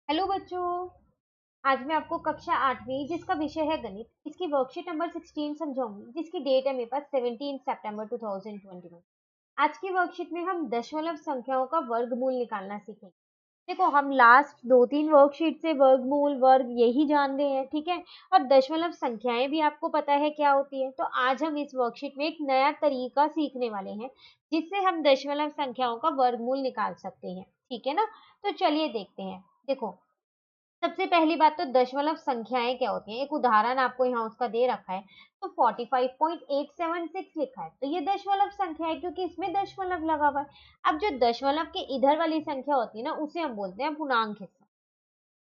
Hello बच्चों। आज मैं आपको कक्षा 8वीं जिसका विषय है गणित, इसकी वर्कशीट नंबर 16 समझाऊंगी, जिसकी डेट है मेरे पास 17 सितंबर 2021। आज की वर्कशीट में हम दशमलव संख्याओं का वर्गमूल निकालना सीखेंगे। देखो, हम लास्ट 2-3 वर्कशीट से वर्गमूल वर्ग यही जान रहे हैं, ठीक है। और दशमलव संख्याएं भी आपको पता है क्या होती है। तो आज हम इस वर्कशीट में एक नया तरीका सीखने वाले हैं, जिससे हम दशमलव संख्याओं का वर्गमूल निकाल सकते हैं, ठीक है ना। तो चलिए देखते हैं। देखो, सबसे पहली बात तो दशमलव संख्याएं क्या होती हैं। एक उदाहरण आपको यहाँ उसका दे रखा है। तो 45.876 लिखा है, तो ये दशमलव संख्या है क्योंकि इसमें दशमलव लगा हुआ है। अब जो दशमलव के इधर वाली संख्या होती है ना, उसे हम बोलते हैं पूर्णांक हिस्सा।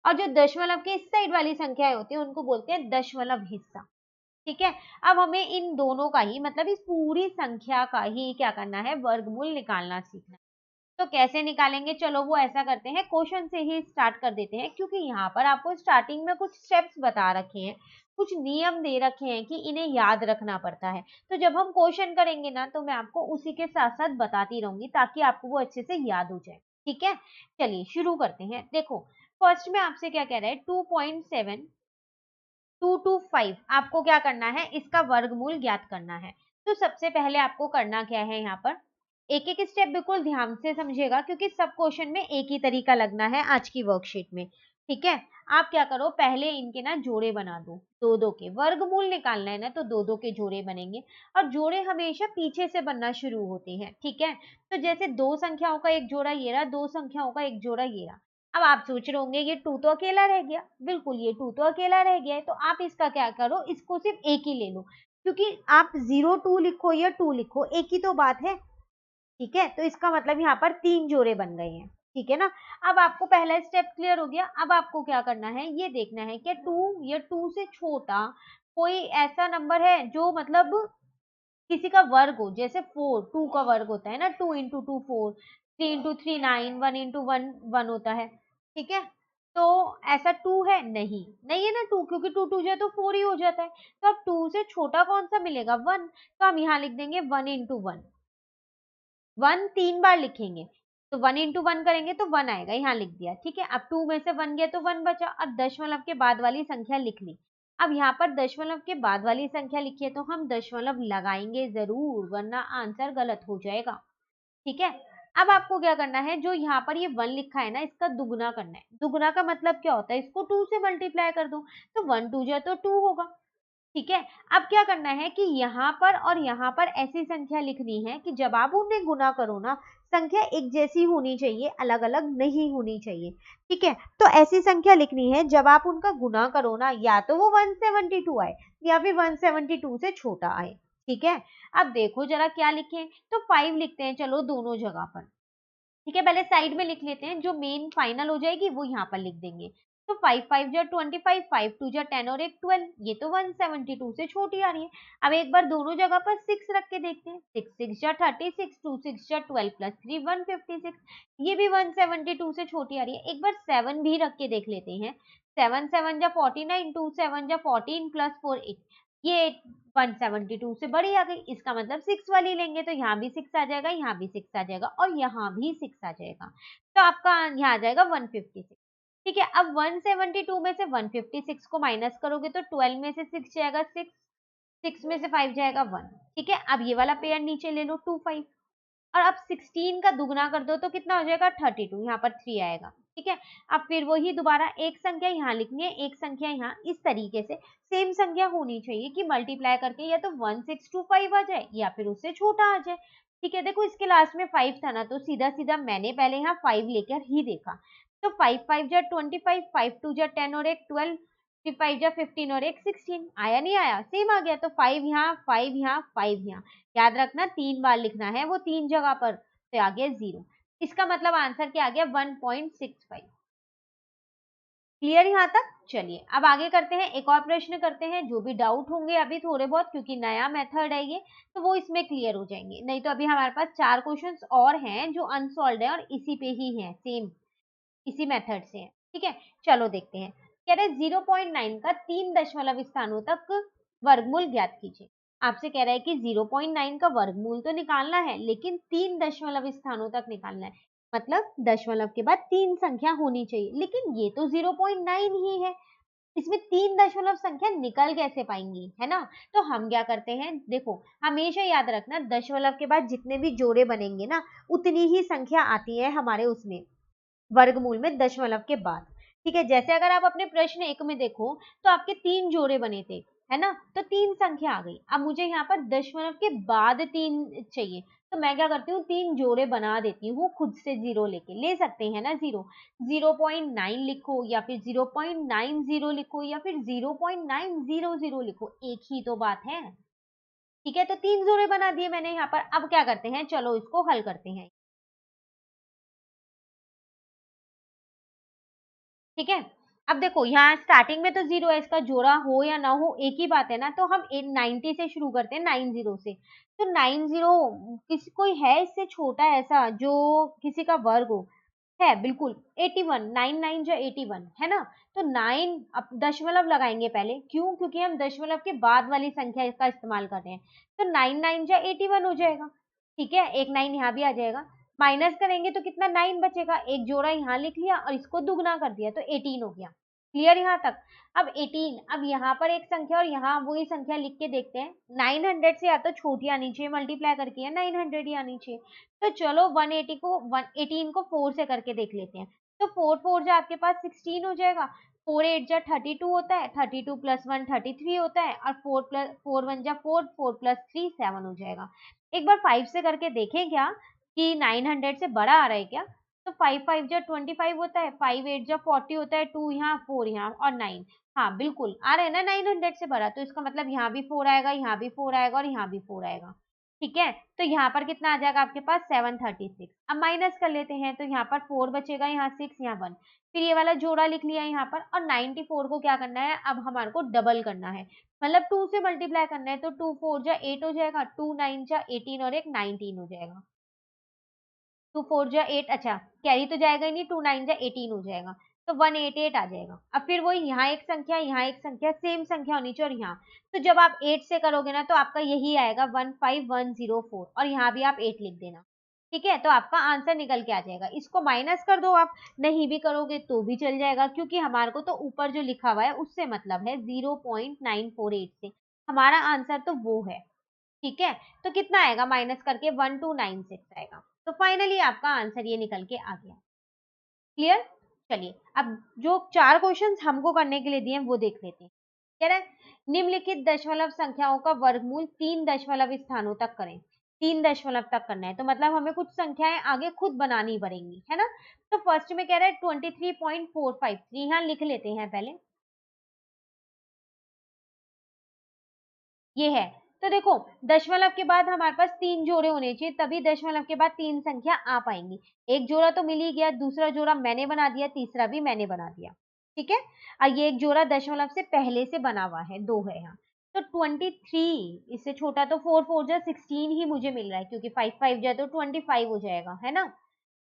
और जो दशमलव के इस साइड वाली संख्याएं होती है, उनको बोलते हैं दशमलव हिस्सा। ठीक है। अब हमें इन दोनों का ही मतलब इस पूरी संख्या का ही क्या करना है, वर्गमूल निकालना सीखना है। तो कैसे निकालेंगे, चलो वो ऐसा करते हैं, क्वेश्चन से ही स्टार्ट कर देते हैं, क्योंकि यहाँ पर आपको स्टार्टिंग में कुछ स्टेप्स बता रखे हैं, कुछ नियम दे रखे हैं कि इन्हें याद रखना पड़ता है। तो जब हम क्वेश्चन करेंगे ना, तो मैं आपको उसी के साथ साथ बताती रहूंगी, ताकि आपको वो अच्छे से याद हो जाए। ठीक है, चलिए शुरू करते हैं। देखो, फर्स्ट में आपसे क्या कह रहा है, 2.7225 आपको क्या करना है, इसका वर्गमूल ज्ञात करना है। तो सबसे पहले आपको करना क्या है, यहाँ पर एक एक स्टेप बिल्कुल ध्यान से समझिएगा, क्योंकि सब क्वेश्चन में एक ही तरीका लगना है आज की वर्कशीट में। ठीक है। आप क्या करो, पहले इनके ना जोड़े बना दो, दो दो के। वर्गमूल निकालना है ना, तो दो दो के जोड़े बनेंगे। और जोड़े हमेशा पीछे से बनना शुरू होते हैं, ठीक है। तो जैसे दो संख्याओं का एक जोड़ा ये रहा, दो संख्याओं का एक जोड़ा ये रहा। अब आप सोच रहे होंगे ये टू तो अकेला रह गया। बिल्कुल, ये टू तो अकेला रह गया है, तो आप इसका क्या करो, इसको सिर्फ एक ही ले लो। क्योंकि आप 02 लिखो या 2 लिखो, एक ही तो बात है। ठीक है, तो इसका मतलब यहाँ पर तीन जोड़े बन गए हैं। ठीक है ना। अब आपको पहला स्टेप क्लियर हो गया। अब आपको क्या करना है, ये देखना है कि टू या टू से छोटा कोई ऐसा नंबर है जो मतलब किसी का वर्ग हो। जैसे फोर, टू का वर्ग होता है ना, 2 into 2 4, 3 into 3 9, 1 into 1 1 होता है। ठीक है। तो ऐसा टू है, नहीं नहीं है ना टू, क्योंकि टू टू जाए तो फोर ही हो जाता है। तो अब टू से छोटा कौन सा मिलेगा, वन। तो हम यहाँ लिख देंगे 1 into 1। वन तीन बार लिखेंगे, तो 1 into 1 करेंगे तो वन आएगा, यहाँ लिख दिया। ठीक है। अब टू में से वन गया तो वन बचा। अब दशमलव के बाद वाली संख्या लिख ली। अब यहाँ पर दशमलव के बाद वाली संख्या लिखी है, तो हम दशमलव लगाएंगे जरूर, वरना आंसर गलत हो जाएगा। ठीक है। अब आपको क्या करना है, जो यहाँ पर ये वन लिखा है ना, इसका दुगना करना है। दुगना का मतलब क्या होता है, इसको टू से मल्टीप्लाई कर दो, तो वन टू जा तो टू होगा। ठीक है। अब क्या करना है कि यहाँ पर और यहाँ पर ऐसी संख्या लिखनी है कि जब आप उन्हें गुना करो ना, संख्या एक जैसी होनी चाहिए, अलग अलग नहीं होनी चाहिए। ठीक है। तो ऐसी संख्या लिखनी है जब आप उनका गुना करो ना, या तो वो 172 आए या फिर 172 से छोटा आए। ठीक है। अब देखो जरा क्या लिखें, तो 5 लिखते हैं चलो दोनों जगह पर। ठीक है, पहले साइड में लिख लेते हैं, जो मेन फाइनल हो जाएगी वो यहाँ पर लिख देंगे। तो 5 5 जा 25, 5 2 जा 10 और एक 12, ये तो 172 से छोटी आ रही है। अब एक बार दोनों जगह पर 6 रख के देखते हैं। 6 6 जा 36, 2 6 जा 12 प्लस 3 156, ये भी 172 से छोटी आ रही है। एक बार 7 भी रख के देख लेते हैं। 7 7 जा 49, 2 7 जा 14 प्लस 4 8, ये 172 से बड़ी आ गई। इसका मतलब 6 वाली लेंगे, तो यहाँ भी 6 आ जाएगा, यहाँ भी 6 आ जाएगा और यहाँ भी 6 आ जाएगा। तो आपका यहाँ आ जाएगा 156। ठीक है। अब 172 में से 156 को माइनस करोगे तो 12 में से 6 जाएगा 6, 6 में से 5 जाएगा 1। ठीक है। अब ये वाला पेयर नीचे ले लो 2 5, और अब 16 का दुगना कर दो तो कितना हो जाएगा 32, यहाँ पर 3 आएगा। ठीक है। अब फिर वही दोबारा एक संख्या यहाँ लिखनी है, एक संख्या यहाँ, इस तरीके से सेम संख्या होनी चाहिए कि मल्टीप्लाई करके या तो 1625 आ जाए या फिर उससे छोटा आ जाए। ठीक है। देखो, इसके लास्ट में 5 था ना, तो सीधा सीधा मैंने पहले यहाँ 5 लेकर ही देखा। तो 5 5 जा 25, 5 2 जा 10 और एक 12, 3 5 जा 15 और एक 16, आया नहीं आया, सेम आ गया। तो 5 यहाँ, 5 यहाँ, 5 यहाँ, याद रखना 3 बार लिखना है वो तीन जगह पर, तो आ गया 0। इसका मतलब आंसर क्या आ गया, 1.65। क्लियर यहाँ तक। चलिए अब आगे करते हैं, एक और प्रश्न करते हैं। जो भी डाउट होंगे अभी थोड़े बहुत, क्योंकि नया मेथड है ये, तो वो इसमें क्लियर हो जाएंगे। नहीं तो अभी हमारे पास 4 क्वेश्चंस और हैं जो अनसॉल्व है और इसी पे ही है, सेम इसी मेथड से है। ठीक है, चलो देखते हैं। कह रहे 0.9 का 3 दशमलव स्थानों तक वर्गमूल ज्ञात कीजिए। आपसे कह रहा है कि 0.9 का वर्गमूल तो निकालना है, लेकिन 3 दशमलव स्थानों तक निकालना है। मतलब दशमलव के बाद 3 संख्या होनी चाहिए, लेकिन ये तो 0.9 ही है, इसमें 3 दशमलव संख्या निकल कैसे पाएंगी, है ना? तो हम क्या करते हैं, देखो हमेशा याद रखना, दशमलव के बाद जितने भी जोड़े बनेंगे ना, उतनी ही संख्या आती है हमारे उसमें वर्गमूल में दशमलव के बाद। ठीक है, जैसे अगर आप अपने प्रश्न 1 में देखो तो आपके 3 जोड़े बने थे, है ना? तो 3 संख्या आ गई। अब मुझे यहाँ पर दशमलव के बाद 3 चाहिए, तो मैं क्या करती हूँ, 3 जोड़े बना देती हूँ खुद से, जीरो लेके ले सकते हैं ना, जीरो 0.9 लिखो या फिर 0.90 लिखो या फिर 0.900 लिखो, एक ही तो बात है। ठीक है, तो 3 जोड़े बना दिए मैंने यहाँ पर। अब क्या करते हैं, चलो इसको हल करते हैं। ठीक है, अब देखो यहाँ स्टार्टिंग में तो जीरो है, इसका जोड़ा हो या ना हो एक ही बात है ना, तो हम 90 से शुरू करते हैं, 90 से। तो 90 किसी कोई है इससे छोटा ऐसा जो किसी का वर्ग हो? है, बिल्कुल 81, 9 जो 81 है ना। तो 9 अब दशमलव लगाएंगे पहले, क्यों? क्योंकि हम दशमलव के बाद वाली संख्या इसका इस्तेमाल कर रहे हैं। तो 9 जो 81 हो जाएगा। ठीक है, एक 9 यहाँ भी आ जाएगा, माइनस करेंगे तो कितना 9 बचेगा, एक जोड़ा यहाँ लिख लिया और इसको दुगना कर दिया तो 18 हो गया। क्लियर यहाँ तक? अब 18, अब यहाँ पर एक संख्या और यहाँ वही संख्या लिख के देखते हैं, 900 से या तो छोटी आनी चाहिए, मल्टीप्लाई करके या 900 ही आनी चाहिए। तो चलो 180 को 118 को 4 से करके देख लेते हैं। तो 4 4 जो आपके पास 16 हो जाएगा, 4 8 जा 32 होता है, 32 प्लस 1 33 होता है, और 4 प्लस 4 1 जा 4, 4 प्लस 3 7 हो जाएगा। एक बार 5 से करके देखें क्या कि 900 से बड़ा आ रहा है क्या? तो 5 5 जा 25 होता है, 5 8 जा 40 होता है, 2 यहाँ 4 यहाँ और 9, हाँ बिल्कुल आ रहा है ना 900 से बड़ा, तो इसका मतलब यहाँ भी 4 आएगा, यहाँ भी 4 आएगा और यहाँ भी 4 आएगा। ठीक है, तो यहाँ पर कितना आ जाएगा आपके पास 736। अब माइनस कर लेते हैं, तो यहाँ पर 4 बचेगा, यहाँ 6, यहाँ 1, फिर ये वाला जोड़ा लिख लिया यहाँ पर, और 94 को क्या करना है, अब हमारे को डबल करना है, मतलब 2 से मल्टीप्लाई करना है, तो 2 4 जा 8 हो जाएगा, 2 9 जा 18 और एक 19 हो जाएगा। 2 4 जा 8, अच्छा कैरी तो जाएगा ही नहीं, 2 9 जा 18 हो जाएगा, तो 188 आ जाएगा। अब फिर वही यहाँ एक संख्या, यहाँ एक संख्या, सेम संख्या होनी चाहिए, और यहाँ तो जब आप 8 से करोगे ना तो आपका यही आएगा 15104, और यहाँ भी आप 8 लिख देना। ठीक है, तो आपका आंसर निकल के आ जाएगा। इसको माइनस कर दो, आप नहीं भी करोगे तो भी चल जाएगा, क्योंकि हमारे को तो ऊपर जो लिखा हुआ है उससे मतलब है 0.948 से, हमारा आंसर तो वो है। ठीक है, तो कितना आएगा माइनस करके, 1296 आएगा। तो फाइनली आपका आंसर ये निकल के आ गया। क्लियर? चलिए अब जो 4 क्वेश्चंस हमको करने के लिए दिए हैं वो देख लेते हैं। कह रहा है निम्नलिखित दशमलव संख्याओं का वर्गमूल 3 दशमलव स्थानों तक करें। 3 दशमलव तक करना है, तो मतलब हमें कुछ संख्याएं आगे खुद बनानी पड़ेंगी, है ना? तो फर्स्ट में कह रहा है 23.453, यहाँ लिख लेते हैं पहले, ये है। तो देखो दशमलव के बाद हमारे पास 3 जोड़े होने चाहिए, तभी दशमलव के बाद 3 संख्या आ पाएंगी। एक जोड़ा तो मिल ही गया, दूसरा जोड़ा मैंने बना दिया, तीसरा भी मैंने बना दिया। ठीक है, और ये एक जोड़ा दशमलव से पहले से बना हुआ है, 2 है यहाँ। तो 23, इससे छोटा तो 4 4 जा 16 ही मुझे मिल रहा है, क्योंकि 5 5 जाए तो 25 हो जाएगा, है ना?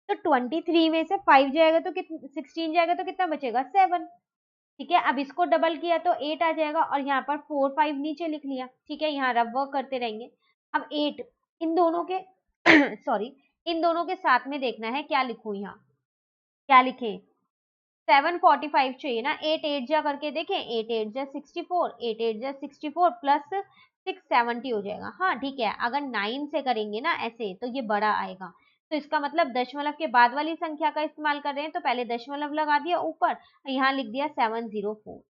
तो 23 में से 5 जाएगा तो कितना, 16 जाएगा तो कितना बचेगा, 7। ठीक है, अब इसको डबल किया तो 8 आ जाएगा, और यहाँ पर 4 5 नीचे लिख लिया। ठीक है, यहाँ रफ वर्क करते रहेंगे। अब 8 इन दोनों के सॉरी, इन दोनों के साथ में देखना है क्या लिखूं, यहाँ क्या लिखे, 745 चाहिए ना, 8 8 जा करके देखें, 8 8 जा 64, 8 8 जा 64 प्लस 670 हो जाएगा। हाँ ठीक है, अगर 9 से करेंगे ना ऐसे तो ये बड़ा आएगा, तो इसका मतलब दशमलव के बाद वाली संख्या का इस्तेमाल कर रहे हैं, तो पहले दशमलव लगा दिया ऊपर, यहाँ लिख दिया 704।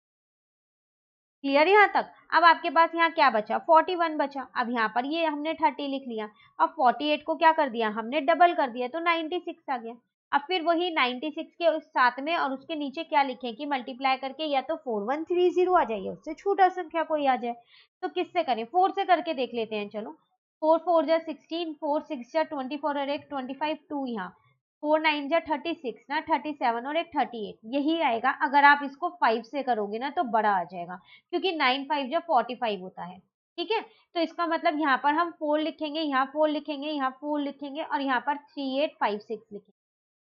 क्लियर यहाँ तक? अब आपके पास यहाँ क्या बचा, 41 बचा। अब यहाँ पर ये हमने 30 लिख लिया, अब 48 को क्या कर दिया हमने, डबल कर दिया, तो 96 आ गया। अब फिर वही 96 के उस साथ में और उसके नीचे क्या लिखें कि मल्टीप्लाई करके या तो 4130 आ जाए या उससे छोटा संख्या कोई आ जाए। तो किससे करें, 4 से करके देख लेते हैं, चलो 4 4 जा 16, 4 6 जा 24 और एक 25, 2 यहाँ, 4 9 जा 36 ना, 37 और एक 38, यही आएगा। अगर आप इसको 5 से करोगे ना तो बड़ा आ जाएगा, क्योंकि 9 5 जो 45 होता है। ठीक है, तो इसका मतलब यहाँ पर हम 4 लिखेंगे, यहाँ 4 लिखेंगे, यहाँ 4 लिखेंगे, और यहाँ पर 3856 लिखेंगे।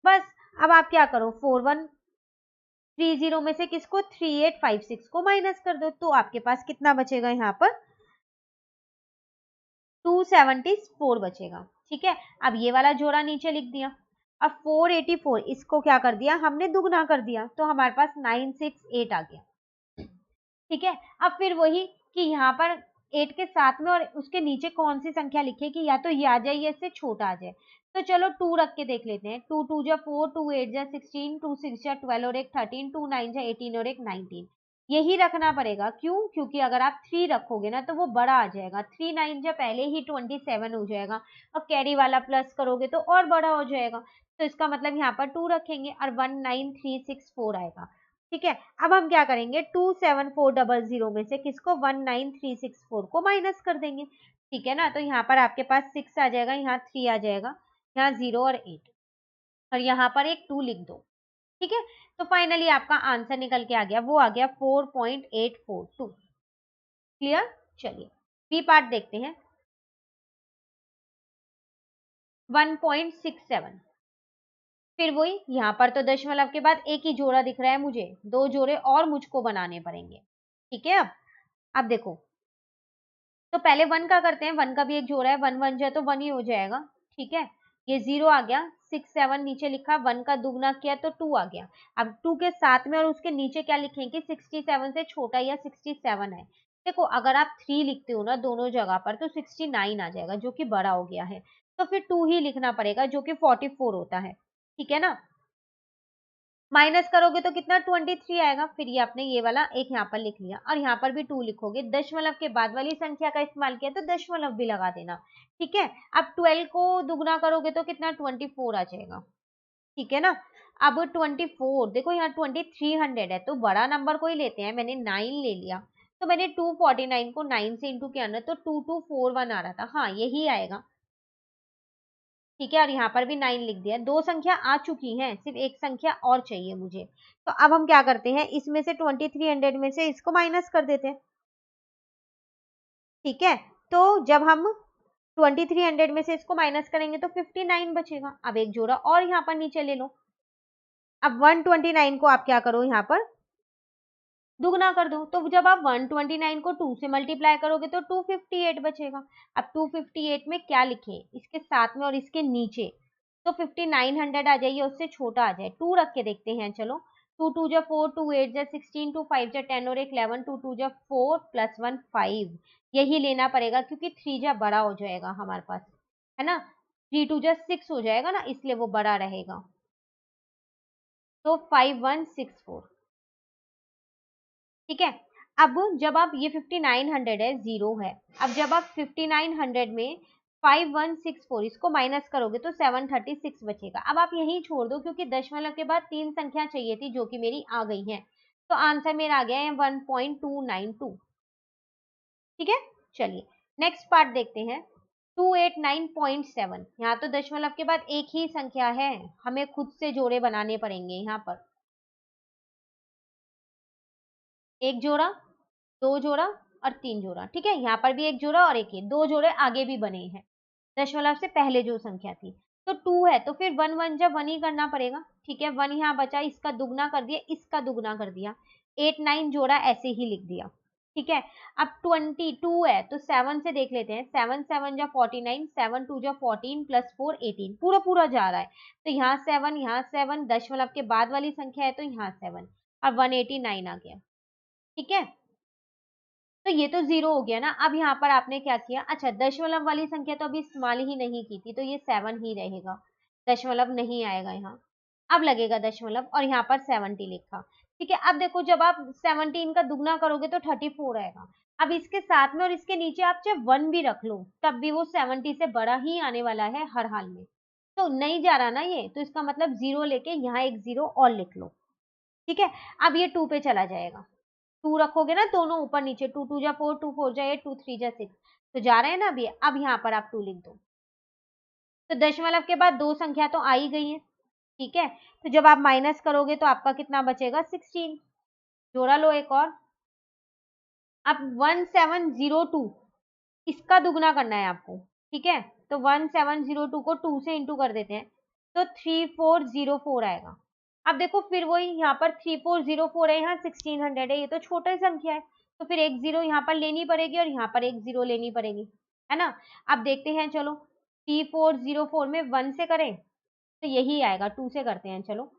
बस, अब आप क्या करो, 4130 में से किसको, 3856 को माइनस कर दो, तो आपके पास कितना बचेगा, यहाँ पर 274 बचेगा। ठीक है, अब ये वाला जोड़ा नीचे लिख दिया। और 484 इसको क्या कर दिया हमने, दुगना कर दिया, तो हमारे पास 968 आ गया। ठीक है, अब फिर वही कि यहाँ पर 8 के साथ में और उसके नीचे कौन सी संख्या लिखे कि या तो ये आ जाए या इससे छोटा आ जाए। तो चलो 2 रख के देख लेते हैं। 2 2 जा 4, 2 8 जा 16, 2 6 जा 12 और एक 13, 2 9 जा 18 और एक 19। यही रखना पड़ेगा, क्यों? क्योंकि अगर आप 3 रखोगे ना तो वो बड़ा आ जाएगा। 3 9 जा पहले ही 27 हो जाएगा और कैरी वाला प्लस करोगे तो और बड़ा हो जाएगा। तो इसका मतलब यहाँ पर 2 रखेंगे और 19364 आएगा। ठीक है, अब हम क्या करेंगे, 27400 में से किसको, 19364 को माइनस कर देंगे। ठीक है ना, तो यहाँ पर आपके पास 6 आ जाएगा, यहाँ 3 आ जाएगा, यहाँ 0 और 8 और यहाँ पर एक 2 लिख दो। ठीक है, तो फाइनली आपका आंसर निकल के आ गया, वो आ गया 4.842। क्लियर? चलिए बी पार्ट देखते हैं। 1.67। फिर वही, यहाँ पर तो दशमलव के बाद एक ही जोड़ा दिख रहा है मुझे, 2 जोड़े और मुझको बनाने पड़ेंगे। ठीक है, अब देखो, तो पहले 1 का करते हैं, 1 का भी एक जोड़ा है, 1 1 जाए तो 1 ही हो जाएगा। ठीक है, ये 0 आ गया, 6 7 नीचे लिखा, 1 का दुगना किया तो 2 आ गया। अब 2 के साथ में और उसके नीचे क्या लिखेंगे, 67 से छोटा या 67 है। देखो अगर आप 3 लिखते हो ना दोनों जगह पर तो 69 आ जाएगा जो कि बड़ा हो गया है, तो फिर 2 ही लिखना पड़ेगा जो कि 44 होता है। ठीक है ना, माइनस करोगे तो कितना, 23 आएगा। फिर ये आपने ये वाला एक यहाँ पर लिख लिया और यहाँ पर भी 2 लिखोगे, दशमलव के बाद वाली संख्या का इस्तेमाल किया तो दशमलव भी लगा देना। ठीक है, अब 12 को दुगना करोगे तो कितना, 24 आ जाएगा। ठीक है ना, अब 24 देखो यहाँ 2300 है तो बड़ा नंबर को ही लेते हैं, मैंने 9 ले लिया, तो मैंने 249 को 9 से इंटू किया ना तो 2241 आ रहा था, हाँ यही आएगा। ठीक है, और यहाँ पर भी 9 लिख दिया, 2 संख्या आ चुकी हैं, सिर्फ एक संख्या और चाहिए मुझे। तो अब हम क्या करते हैं, इसमें से 2300 में से इसको माइनस कर देते हैं। ठीक है, तो जब हम 2300 में से इसको माइनस करेंगे तो 59 बचेगा। अब एक जोड़ा और यहाँ पर नीचे ले लो। अब 129 को आप क्या करो, यहाँ पर दुगना कर दो, तो जब आप 129 को 2 से मल्टीप्लाई करोगे तो 258 बचेगा। अब 258 में क्या लिखें, इसके साथ में और इसके नीचे, तो 5900 आ जाइए, उससे छोटा आ जाए, 2 रख के देखते हैं। चलो 2 2 जा 4, 2 8 जा 16, 2 5 जा 10 और एक 11, 2 2 जा 4 प्लस 1 5, यही लेना पड़ेगा क्योंकि 3 जा बड़ा हो जाएगा हमारे पास, है ना, 3 2 जा 6 हो जाएगा ना, इसलिए वो बड़ा रहेगा, तो 5164। ठीक है, अब जब आप ये 5900 है, जीरो है, अब जब आप 5900 में 5164 इसको माइनस करोगे तो 736 बचेगा। अब आप यही छोड़ दो क्योंकि दशमलव के बाद 3 संख्या चाहिए थी जो कि मेरी आ गई है, तो आंसर मेरा आ गया है 1.292। ठीक है, चलिए नेक्स्ट पार्ट देखते हैं। 289.7, यहाँ तो दशमलव के बाद एक ही संख्या है, हमें खुद से जोड़े बनाने पड़ेंगे। यहाँ पर एक जोड़ा, 2 जोड़ा और 3 जोड़ा। ठीक है, यहाँ पर भी एक जोड़ा और एक ही, 2 जोड़े आगे भी बने हैं दशमलव से पहले जो संख्या थी, तो 2 है तो फिर 1 1 जब 1 ही करना पड़ेगा। ठीक है, 1 यहाँ बचा, इसका दुगना कर दिया, इसका दुगना कर दिया, 8 9 जोड़ा ऐसे ही लिख दिया। ठीक है, अब 22 है तो 7 से देख लेते हैं, 7 7 जा 49, 7 2 जा 14 प्लस 4 18, पूरा पूरा जा रहा है, तो यहाँ 7 यहाँ 7, दशमलव के बाद वाली संख्या है तो यहाँ 7 और 189 आ गया। ठीक है, तो ये तो जीरो हो गया ना। अब यहाँ पर आपने क्या किया, अच्छा दशमलव वाली संख्या तो अभी इस्तेमाल ही नहीं की थी तो ये 7 ही रहेगा, दशमलव नहीं आएगा यहाँ। अब लगेगा दशमलव और यहाँ पर 70 लिखा। ठीक है, अब देखो जब आप 17 का दुगना करोगे तो 34 आएगा। अब इसके साथ में और इसके नीचे आप चाहे 1 भी रख लो तब भी वो 70 से बड़ा ही आने वाला है हर हाल में, तो नहीं जा रहा ना ये, तो इसका मतलब जीरो लेके यहाँ एक जीरो और लिख लो। ठीक है, अब ये 2 पे चला जाएगा, 2 रखोगे ना दोनों ऊपर नीचे, 2 2 जा 4, 2 4 जा 8, 2 3 जा 6, तो जा रहे हैं ना अभी। अब यहाँ पर आप 2 लिख दो, तो दशमलव के बाद 2 संख्या तो आ ही गई है। ठीक है, तो जब आप माइनस करोगे तो आपका कितना बचेगा, 16, जोड़ा लो एक और। अब 1702 इसका दुगना करना है आपको। ठीक है, तो 1702 को 2 से इंटू कर देते हैं तो 3404 आएगा। अब देखो फिर वही, यहाँ पर 3404 है, यहाँ 1600 है, ये तो छोटा ही संख्या है, तो फिर एक जीरो यहाँ पर लेनी पड़ेगी और यहाँ पर एक जीरो लेनी पड़ेगी, है ना। अब देखते हैं, चलो 3404 में 1 से करें तो यही आएगा, 2 से करते हैं चलो।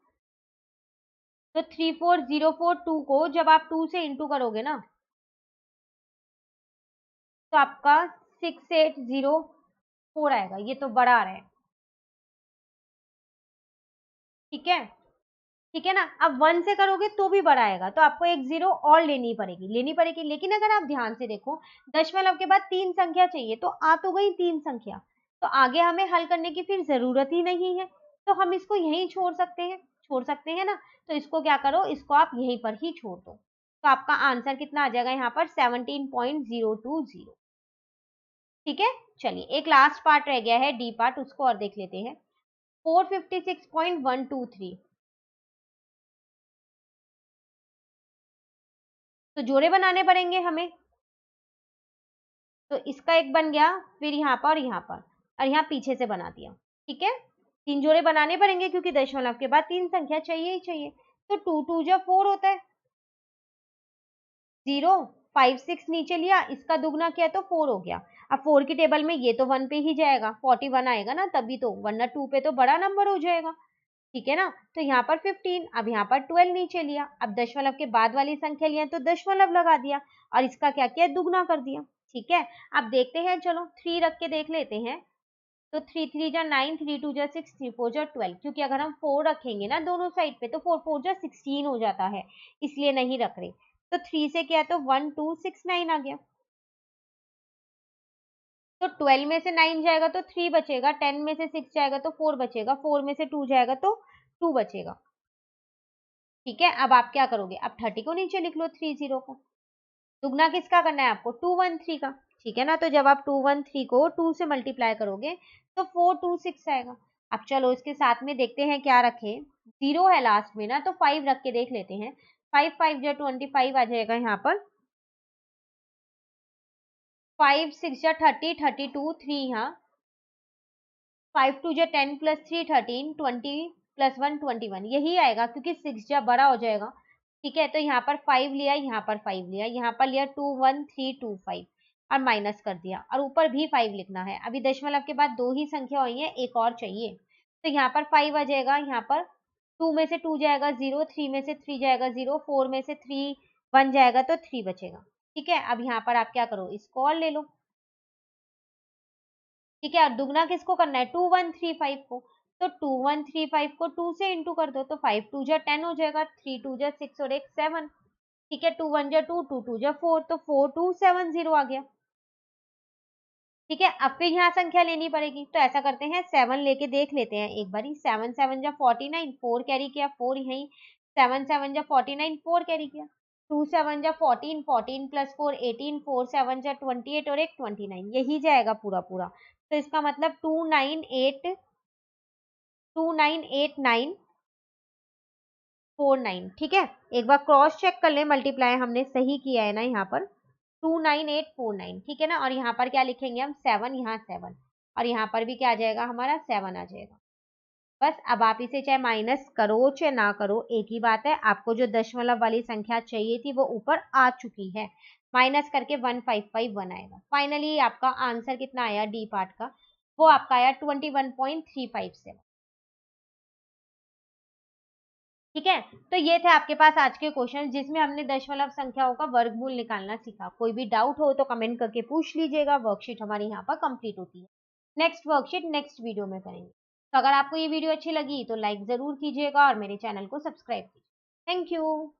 तो 34042 को जब आप 2 से इंटू करोगे ना तो आपका 6804 आएगा। ये तो बड़ा आ रहा है, ठीक है, ठीक है ना। अब 1 से करोगे तो भी बड़ा आएगा, तो आपको एक जीरो और लेनी पड़ेगी। लेकिन अगर आप ध्यान से देखो, दशमलव के बाद 3 संख्या चाहिए, तो आ तो गई 3 संख्या, तो आगे हमें हल करने की फिर जरूरत ही नहीं है, तो हम इसको यहीं छोड़ सकते हैं ना। तो इसको क्या करो, इसको आप यहीं पर ही छोड़ दो, तो आपका आंसर कितना आ जाएगा यहाँ पर 17.020। ठीक है, चलिए एक लास्ट पार्ट रह गया है, डी पार्ट, उसको और देख लेते हैं। 456.123, तो जोड़े बनाने पड़ेंगे हमें। तो इसका एक बन गया, फिर यहाँ पर और यहाँ पर, और यहाँ पीछे से बना दिया। ठीक है, 3 जोड़े बनाने पड़ेंगे क्योंकि दशमलव के बाद 3 संख्या चाहिए ही चाहिए। तो 2 2 जा 4 होता है, 0 5 6 नीचे लिया, इसका दुगना किया तो 4 हो गया। अब 4 की टेबल में ये तो 1 पे ही जाएगा, 41 आएगा ना तभी तो, वरना 2 पे तो बड़ा नंबर हो जाएगा। ठीक है ना, तो यहाँ पर 15, अब यहाँ पर 12 नीचे लिया, अब दशमलव के बाद वाली संख्या लिया तो दशमलव लगा दिया, और इसका क्या किया, दुगना कर दिया। ठीक है, अब देखते हैं, चलो 3 रख के देख लेते हैं। तो 3 3 जा 9, 3 2 जा 6, 3 4 जा 12, क्योंकि अगर हम 4 रखेंगे ना दोनों साइड पे तो 4 4 जा 16 हो जाता है, इसलिए नहीं रख रहे। तो 3 से किया तो 1 2 6 9 आ गया। तो 12 में से 9 जाएगा तो 3 बचेगा, 10 में से 6 जाएगा तो 4 बचेगा, 4 में से 2 जाएगा तो 2 बचेगा। ठीक है, अब आप क्या करोगे, अब 30 को नीचे लिख लो, 30 को। दुगना किसका करना है आपको, 213 का। ठीक है ना, तो जब आप 213 को 2 से मल्टीप्लाई करोगे तो 426 आएगा। अब चलो इसके साथ में देखते हैं क्या रखे, 0 है लास्ट में ना, तो 5 रख के देख लेते हैं। 5 5 जा 25 आ जाएगा यहाँ पर, 5 6 जा 30, 32 3 यहाँ, 5 2 जा 10 प्लस 3 13, 20 प्लस 1 21, यही आएगा क्योंकि 6 जा बड़ा हो जाएगा। ठीक है, तो यहाँ पर 5 लिया, यहाँ पर 5 लिया, यहाँ पर लिया 2 1 3 2 5, और माइनस कर दिया, और ऊपर भी 5 लिखना है। अभी दशमलव के बाद 2 ही संख्या हुई है, एक और चाहिए, तो यहाँ पर 5 आ जाएगा, यहाँ पर 2 में से 2 जाएगा 0, 3 में से 3 जाएगा 0, 4 में से 3 1 जाएगा तो 3 बचेगा। ठीक है, अब यहाँ पर आप क्या करो, इसको और ले लो। ठीक है, और दुगना किसको करना है, 2135 को, तो 2135 को 2 से इंटू कर दो, तो 5 2 जा 10 हो जाएगा, 3 2 जा 6 और 1 7। ठीक है, 2 1 जा 2, 2 2 जा 4, तो 4270 आ गया। ठीक है, अब फिर यहाँ संख्या लेनी पड़ेगी, तो ऐसा करते हैं 7 लेके देख लेते हैं एक बारी। 7 7 जा 49, 4 कैरी किया, 4 यहीं, 7 7 जा 49, 4 कैरी किया, 2 7 जा 14, 14 प्लस 4 18, 4 7 जा 28 और एक 29, यही जाएगा पूरा पूरा। तो इसका मतलब 298949। ठीक है, एक बार क्रॉस चेक कर ले, मल्टीप्लाई हमने सही किया है ना यहाँ पर, 29849। ठीक है ना, और यहाँ पर क्या लिखेंगे हम, 7, यहाँ 7, और यहाँ पर भी क्या आ जाएगा हमारा, 7 आ जाएगा। बस, अब आप इसे चाहे माइनस करो चाहे ना करो, एक ही बात है, आपको जो दशमलव वाली संख्या चाहिए थी वो ऊपर आ चुकी है, माइनस करके 1551 आएगा। फाइनली आपका आंसर कितना आया डी पार्ट का, वो आपका आया 21.357। ठीक है, तो ये थे आपके पास आज के क्वेश्चन जिसमें हमने दशमलव संख्याओं का वर्गमूल निकालना सीखा। कोई भी डाउट हो तो कमेंट करके पूछ लीजिएगा, वर्कशीट हमारी यहाँ पर कंप्लीट होती है। नेक्स्ट वर्कशीट नेक्स्ट वीडियो में करेंगे। तो अगर आपको ये वीडियो अच्छी लगी तो लाइक जरूर कीजिएगा और मेरे चैनल को सब्सक्राइब कीजिए। Thank you.